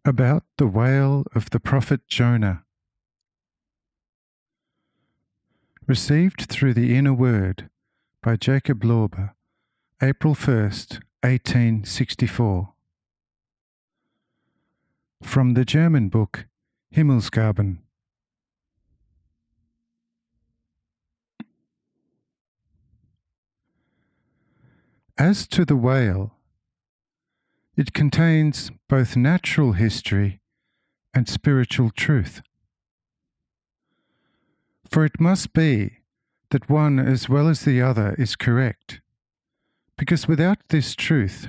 About the whale of the prophet Jonah. Received through the Inner Word by Jakob Lorber, April 1st, 1864. From the German book Himmelsgaben. As to the whale, it contains both natural history and spiritual truth. For it must be that one as well as the other is correct, because without this truth,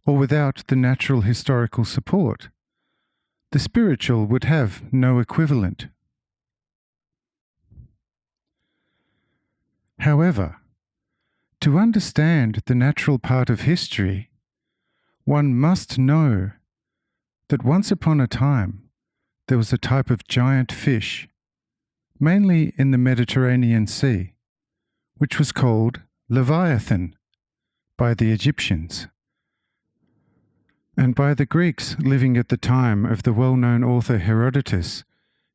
or without the natural historical support, the spiritual would have no equivalent. However, to understand the natural part of history, one must know that once upon a time there was a type of giant fish, mainly in the Mediterranean Sea, which was called Leviathan by the Egyptians, and by the Greeks living at the time of the well-known author Herodotus,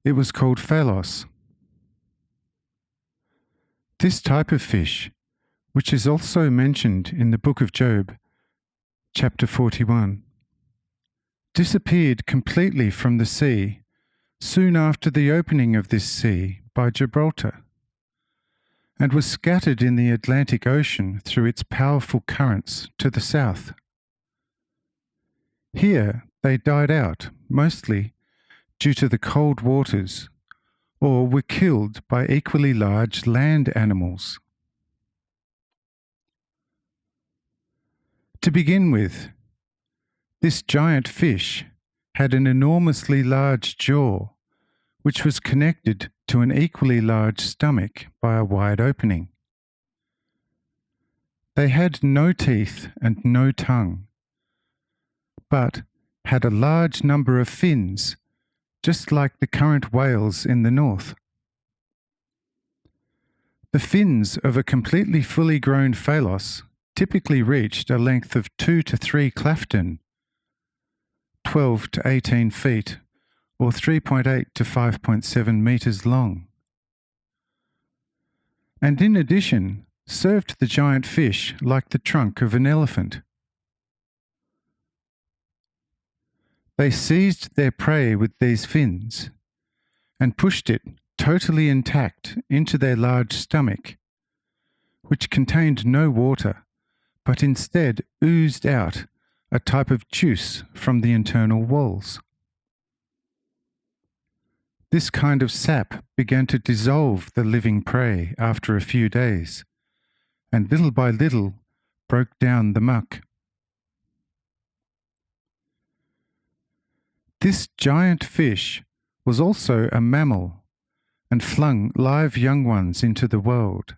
it was called Phalos. This type of fish, which is also mentioned in the book of Job, chapter 41, disappeared completely from the sea soon after the opening of this sea by Gibraltar, and was scattered in the Atlantic Ocean through its powerful currents to the south. Here they died out, mostly due to the cold waters, or were killed by equally large land animals. To begin with, this giant fish had an enormously large jaw, which was connected to an equally large stomach by a wide opening. They had no teeth and no tongue, but had a large number of fins, just like the current whales in the north. The fins of a completely fully grown phalos typically reached a length of 2 to 3 klaften, 12 to 18 feet, or 3.8 to 5.7 meters long, and in addition served the giant fish like the trunk of an elephant. They seized their prey with these fins and pushed it totally intact into their large stomach, which contained no water, but instead oozed out a type of juice from the internal walls. This kind of sap began to dissolve the living prey after a few days, and little by little broke down the muck. This giant fish was also a mammal and flung live young ones into the world.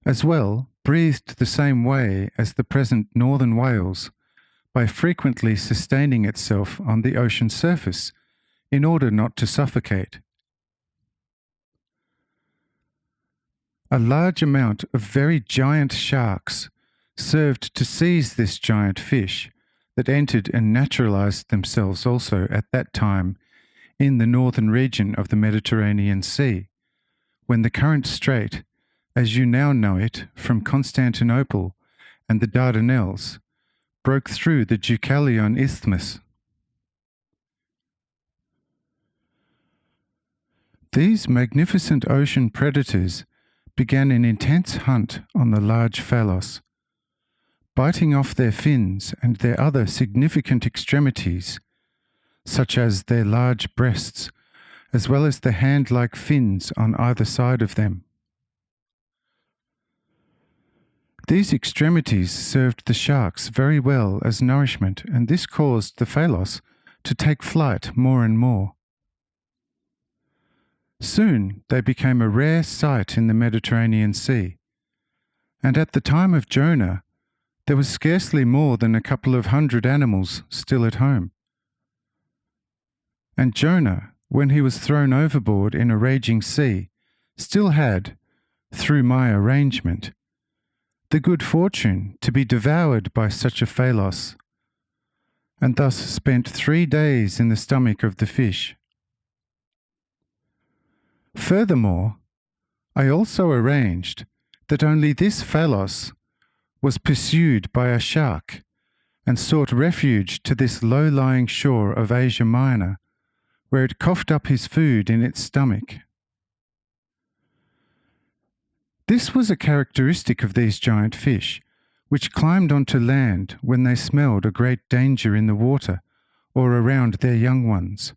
As well, breathed the same way as the present northern whales by frequently sustaining itself on the ocean surface in order not to suffocate. A large amount of very giant sharks served to seize this giant fish that entered and naturalized themselves also at that time in the northern region of the Mediterranean Sea, when the current strait, as you now know it from Constantinople and the Dardanelles, broke through the Deucalion Isthmus. These magnificent ocean predators began an intense hunt on the large phalos, biting off their fins and their other significant extremities, such as their large breasts, as well as the hand-like fins on either side of them. These extremities served the sharks very well as nourishment, and this caused the phalos to take flight more and more. Soon they became a rare sight in the Mediterranean Sea, and at the time of Jonah, there was scarcely more than a couple of hundred animals still at home. And Jonah, when he was thrown overboard in a raging sea, still had, through my arrangement, the good fortune to be devoured by such a phalos, and thus spent 3 days in the stomach of the fish. Furthermore, I also arranged that only this phallos was pursued by a shark and sought refuge to this low-lying shore of Asia Minor, where it coughed up his food in its stomach. This was a characteristic of these giant fish, which climbed onto land when they smelled a great danger in the water or around their young ones,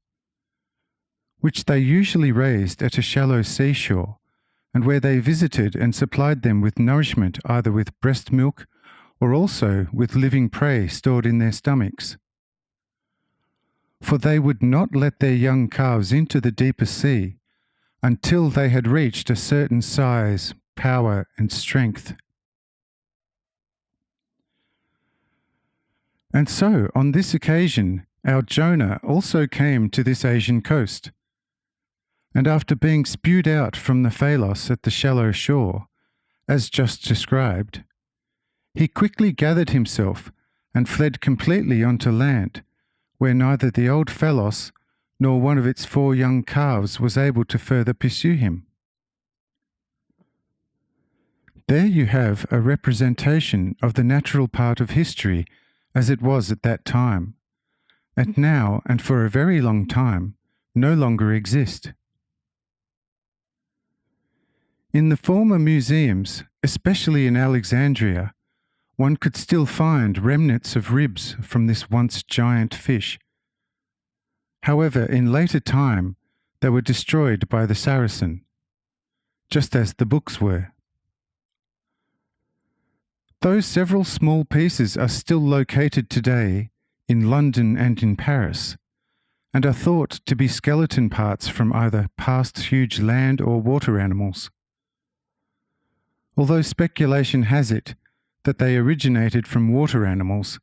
which they usually raised at a shallow seashore, and where they visited and supplied them with nourishment either with breast milk or also with living prey stored in their stomachs. For they would not let their young calves into the deeper sea until they had reached a certain size, power, and strength. And so, on this occasion, our Jonah also came to this Asian coast, and after being spewed out from the phallos at the shallow shore, as just described, he quickly gathered himself and fled completely onto land, where neither the old phallos nor one of its 4 young calves was able to further pursue him. There you have a representation of the natural part of history as it was at that time, and now, and for a very long time, no longer exist. In the former museums, especially in Alexandria, one could still find remnants of ribs from this once giant fish. However, in later time, they were destroyed by the Saracen, just as the books were. Though several small pieces are still located today in London and in Paris, and are thought to be skeleton parts from either past huge land or water animals, although speculation has it that they originated from water animals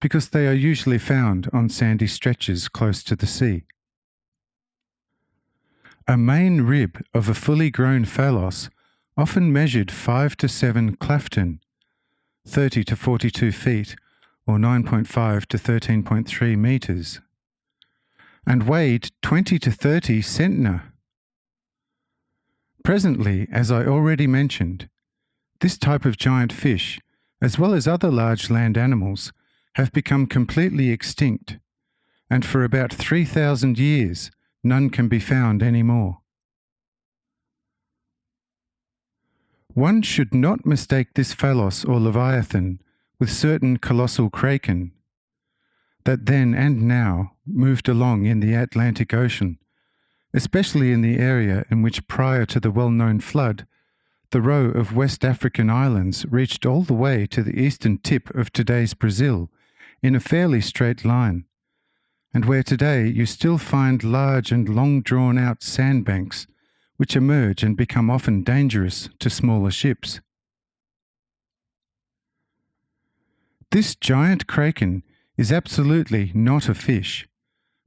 because they are usually found on sandy stretches close to the sea. A main rib of a fully grown phallos often measured 5 to 7 klaften, 30 to 42 feet, or 9.5 to 13.3 meters, and weighed 20 to 30 centner. Presently, as I already mentioned, this type of giant fish, as well as other large land animals, have become completely extinct, and for about 3,000 years none can be found anymore. One should not mistake this phallos or leviathan with certain colossal kraken that then and now moved along in the Atlantic Ocean, especially in the area in which prior to the well-known flood, the row of West African islands reached all the way to the eastern tip of today's Brazil in a fairly straight line, and where today you still find large and long drawn-out sandbanks which emerge and become often dangerous to smaller ships. This giant kraken is absolutely not a fish,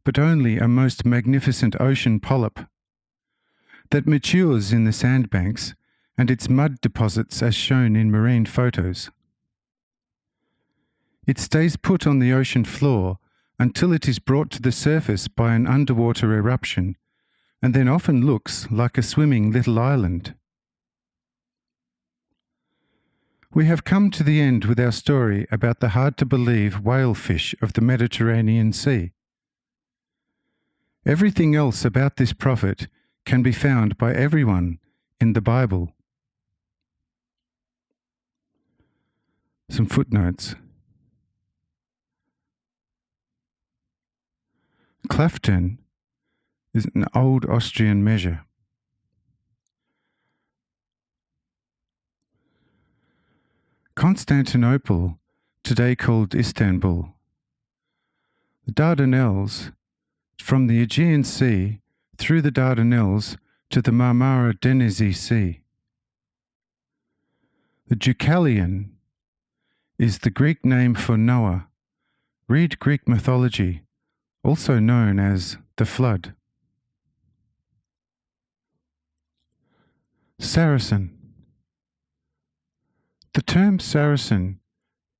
but only a most magnificent ocean polyp that matures in the sandbanks and its mud deposits as shown in marine photos. It stays put on the ocean floor until it is brought to the surface by an underwater eruption, and then often looks like a swimming little island. We have come to the end with our story about the hard-to-believe whalefish of the Mediterranean Sea. Everything else about this prophet can be found by everyone in the Bible. Some footnotes. Klaften is an old Austrian measure. Constantinople, today called Istanbul. The Dardanelles, from the Aegean Sea through the Dardanelles to the Marmara Denizi Sea. The Deucalion is the Greek name for Noah. Read Greek mythology, also known as the Flood. Saracen. The term Saracen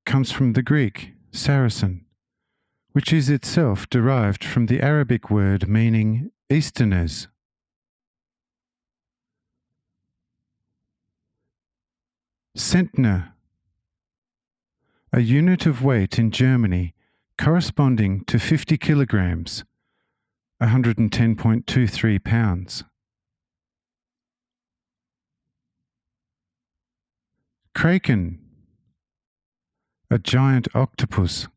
comes from the Greek Saracen, which is itself derived from the Arabic word meaning Easterners. Centner, a unit of weight in Germany corresponding to 50 kilograms, 110.23 pounds. Kraken, a giant octopus.